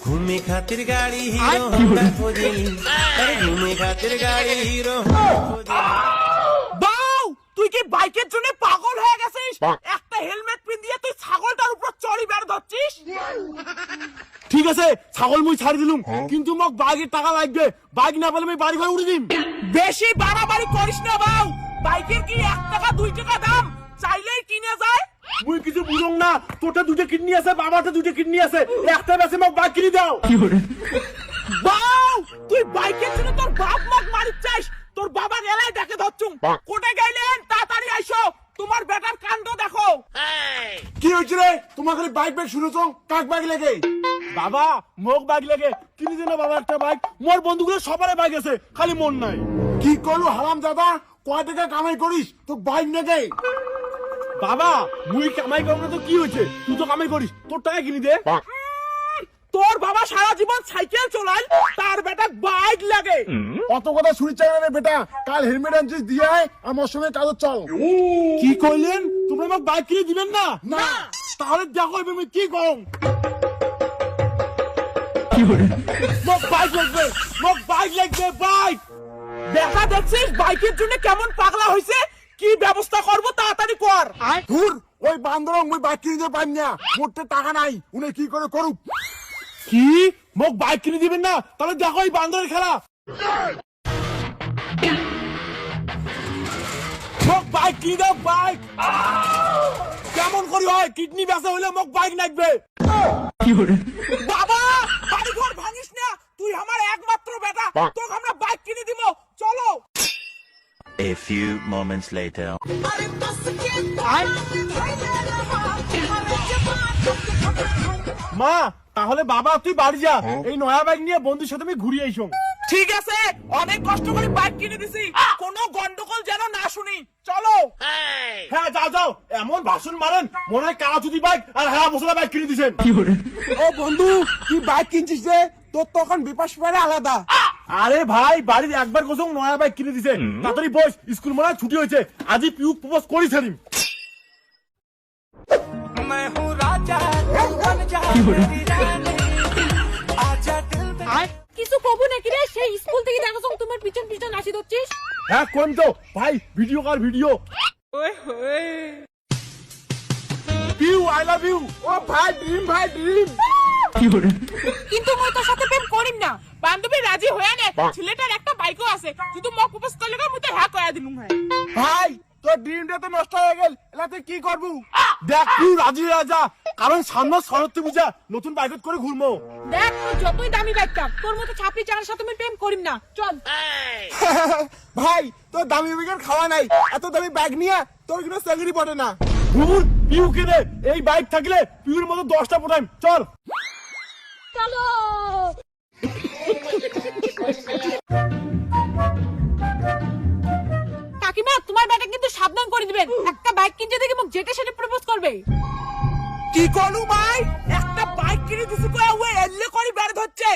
घूमे खातिर गाड़ी हीरो होंडा खोजी, अरे घूमे खातिर गाड़ी हीरो বাউ তুই কি বাইকের জন্য পাগল হয়ে গেছিস? একটা হেলমেট পিন দিয়ে তুই ছাগলটার উপর চড়ি বের ধরছিস। ঠিক আছে ছাগল মুই ছাড়ি দিলুম, কিন্তু মোক বাইকের টাকা লাগবে। বাইক না পেলে আমি বাড়ি ঘরে উড়ে দিম। বেশি বাড়াবাড়ি করিস না বাউ, বাইকের কি 1 টাকা 2 টাকা দাম, চাইলেই কিনে যায়। মুই কিছু বুঝং না, তোরটা দুটো কিডনি আছে, বাবারটা দুটো কিডনি আছে, একটা বেশি মোক বাইক কিনে দাও। বাউ তুই বাইকের জন্য তোর বাপ মাক মারি চাইস, তোর বাবা গেলাই দেখে ধরছুম। কোটে গেলেন তাড়াতাড়ি আইসো, তোমার বেটার কাণ্ড দেখো। কি হয়েছে রে? তোমার খালি বাইক বাইক শুনেছ, কাক বাইক লাগে? বাবা মোক বাইক লাগে, কিনে দিন বাবা একটা বাইক। মোর বন্ধুগুলো সবারই বাইক আছে, খালি মন নাই। কি করলো হারাম দাদা, কয় টাকা কামাই করিস তো বাইক নেগে? বাবা মুই কামাই করব না তো কি হয়েছে, তুই তো কামাই করিস, তোর টাকা কিনে দে। তোর বাবা সারা জীবন সাইকেল চলায়, তার বেটা বাইক লাগে। অত কথা শুনি চাই না রে বেটা, কাল হেলমেট আনছিস দিয়ে আয়, আমার সঙ্গে কাজে চল। কি কইলেন? তোমরা আমাকে বাইক কিনে দিবেন না? না। তাহলে দেখো আমি কি করব। মোক বাইক লাগবে, মোক বাইক লাগবে, বাইক। দেখা দেখছিস বাইকের জন্য কেমন পাগলা হইছে, কি ব্যবস্থা করব তাড়াতাড়ি কর। ধুর ওই বান্দরং মুই বাইক কিনে দিতে পারি না, মোটে টাকা নাই, উনি কি করে করুক। কি মোক বাইক কিনে দিবেন না? তাহলে দেখো এই বান্দরের খেলা। মোক বাইক কিনে দাও, বাইক। কেমন করি হয়, কিডনি বেঁচে হইলে মোক বাইক লাগবে। বাবা বাড়ি ঘর ভাঙিস না, তুই আমার একমাত্র বেটা, তোকে আমরা বাইক কিনে দিব, চলো। A few moments later. মা তাহলে বাবা তুই বাড়ি যা, এই নয়া বাইক নিয়ে বন্ধুর সাথে আমি ঘুরিয়ে আইসো। ঠিক আছে, অনেক কষ্ট করে বাইক কিনে দিছি, কোনো গন্ডগোল যেন না শুনি, চলো। হ্যাঁ যাও যাও, এমন ভাষণ মারেন মনে হয় কারা চুদি বাইক আর হ্যাঁ মশলা বাইক কিনে দিছেন। ও বন্ধু তুই বাইক কিনছিস রে, তোর তখন বিপাস পারে আলাদা। আরে ভাই বাড়ির একবার কোথাও নয়া বাইক কিনে দিছে, তাড়াতাড়ি বস, স্কুল মনে হয় ছুটি হয়েছে, আজই পিউক প্রপোজ করি ছাড়িম। কিছু কবু নাকি রে, সেই স্কুল থেকে দেখো তোমার পিছন পিছন আসি ধরছিস। হ্যাঁ কোন তো ভাই, ভিডিও কর video. Piu I love you. ও ভাই ড্রিম, ভাই ড্রিম। কিন্তু মই তোর সাথে প্রেম করিম না, বান্ধবী রাজি হয়ে নে, ছেলেটার একটা বাইকও আছে, যদি মক উপস করলে মুই তো হ্যাঁ কয়া দিলুম। হ্যাঁ ভাই তোর ড্রিমটা তো নষ্ট হয়ে গেল, এলা তুই কি করবু? দেখ তুই রাজি হয়ে যা, কারণ সামনে সরস্বতী পূজা, নতুন বাইকত করে ঘুরবো। দেখ তোর যতই দামি বাইকটা, তোর মতো ছাপড়ি চালার সাথে আমি প্রেম করিম না, চল। ভাই তোর দামি বাইকের খাওয়া নাই, এত দামি বাইক নিয়ে তোর কোনো চাকরি পড়ে না। ঘুর পিউ কেনে, এই বাইক থাকলে পিউর মতো 10টা পটাইম, চল। চলো। কাকিমা তোমার বেটা কিন্তু সাবধান করে দিবেন, একটা বাইক কিনতে দেখে মুখ যেটা সেটা প্রপোজ করবে। কি করলু ভাই, একটা বাইক কিনে দিছি কয়া ওই এল্লে করি বের ধরছে।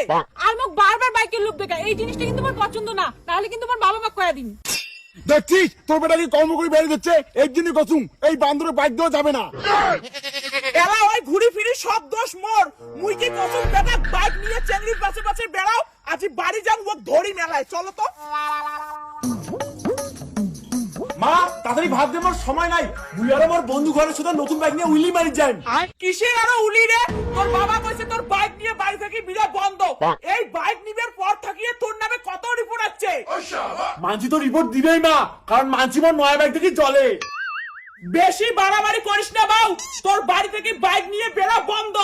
আর মুখ বারবার বাইকের লোক দেখা, এই জিনিসটা কিন্তু আমার পছন্দ না, তাহলে কিন্তু আমার বাবা মা কয়া দিন। দেখছিস তোর বেটা কি কর্ম করে বেরিয়ে যাচ্ছে, এর জন্য কসুম এই বান্দরের বাইক দেওয়া যাবে না। এলা ওই ঘুরি ফিরি সব দোষ মোর, মুই কি কসম বেটা বাইক নিয়ে চেংড়ির পাশে পাশে বেড়াও, আজি বাড়ি যান ও ধরি মেলায়, চলো তো। মা তাড়াতাড়ি ভাত দে, আমার সময় নাই, তুই আর আমার বন্ধু ঘরে শুধু নতুন বাইক নিয়ে উইলি মারি যাই। কিসের আরো উলি রে, তোর বাবা কইছে তোর বাইক নিয়ে বাড়ি থেকে বিড়া বন্ধ, এই বাইক নিবের পর থাকিয়ে তোর নামে কত রিপোর্ট আসছে। মানছি তো রিপোর্ট দিবেই মা, কারণ মানছি মোর নয়া বাইক থেকে চলে। বেশি বাড়াবাড়ি করিস না বাউ, তোর বাড়ি থেকে বাইক নিয়ে বেড়া বন্ধ।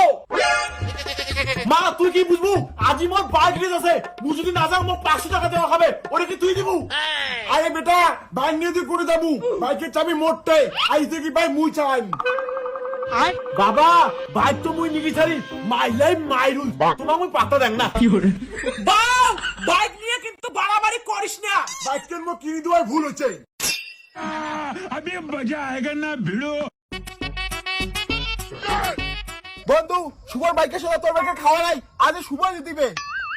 মা তুই কি বুঝবু, আজই মোর বাইক রেস আছে, মুই যদি না যাও মোর 500 টাকা দেওয়া হবে, ওরে কি তুই দিবু? আরে বেটা বাইক নিয়ে তুই করে যাবু, বাইকের চাবি মোটটাই আইতে কি ভাই মুই চাই। বাবা বাইক তো মুই নিগি ছাড়ি, মাইলাই মাইরুল, তোমার মুই পাত্তা দেন না। বাউ বাইক নিয়ে কিন্তু বাড়াবাড়ি করিস না। বাইকের মো কিনে দেওয়ার ভুল হচ্ছে। अभी मजा आएगा ना भिड़ो। বন্ধু সুবর বাইকের সাথে তোর বাইকের খাওয়া নাই, আজ সুবর দিবে।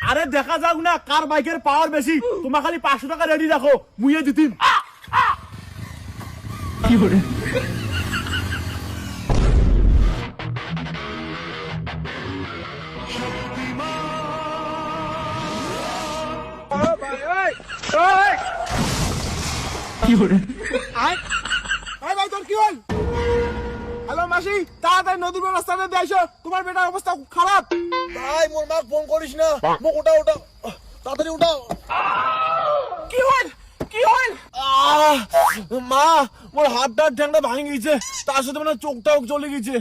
আরে দেখা যাক না কার বাইকের পাওয়ার বেশি, তোমার খালি 500 টাকা রেডি রাখো, মুইয়ে দিতিম। কি ভাই তোর কি হল? হ্যালো মাসি, তাড়াতাড়ি নদীর রাস্তাটা দিয়ে আসো, তোমার বেটার অবস্থা খুব খারাপ। ভাই মোর মা ফোন করিস না, মোক ওটা তাড়াতাড়ি উঠাও। কি হল কি হল? মা মোর হাতটা ঠ্যাংটা ভাঙি গেছে, তার সাথে মানে চোখটাও চলে গেছে।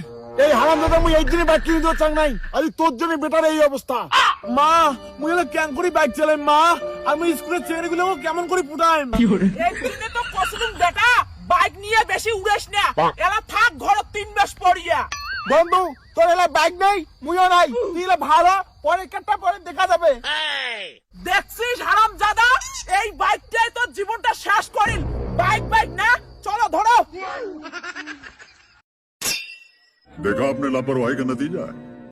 এই হারাম দাদা মুই এই দিনে বাইক কিনে দিতে চাং নাই, আজ তোর জন্য বেটার এই অবস্থা। মা মুই হলে কেমন করে বাইক চালাই মা, আমি স্কুলের ছেলেগুলো কেমন করে ফুটাই। এই দিনে তো কসলুম বেটা বাইক নিয়ে বেশি উড়াইস না, এলা থাক ঘরে 3 মাস পড়িয়া। বন্ধু তোর এলা বাইক নেই, মুইও নাই, তুই এলা ভাড়া পরে কাটটা পরে দেখা যাবে। দেখছিস হারামজাদা, এই বাইকটাই তোর জীবনটা শেষ করিল। বাইক না, চলো ধরো। देखा आपने लापरवाही का नतीजा है।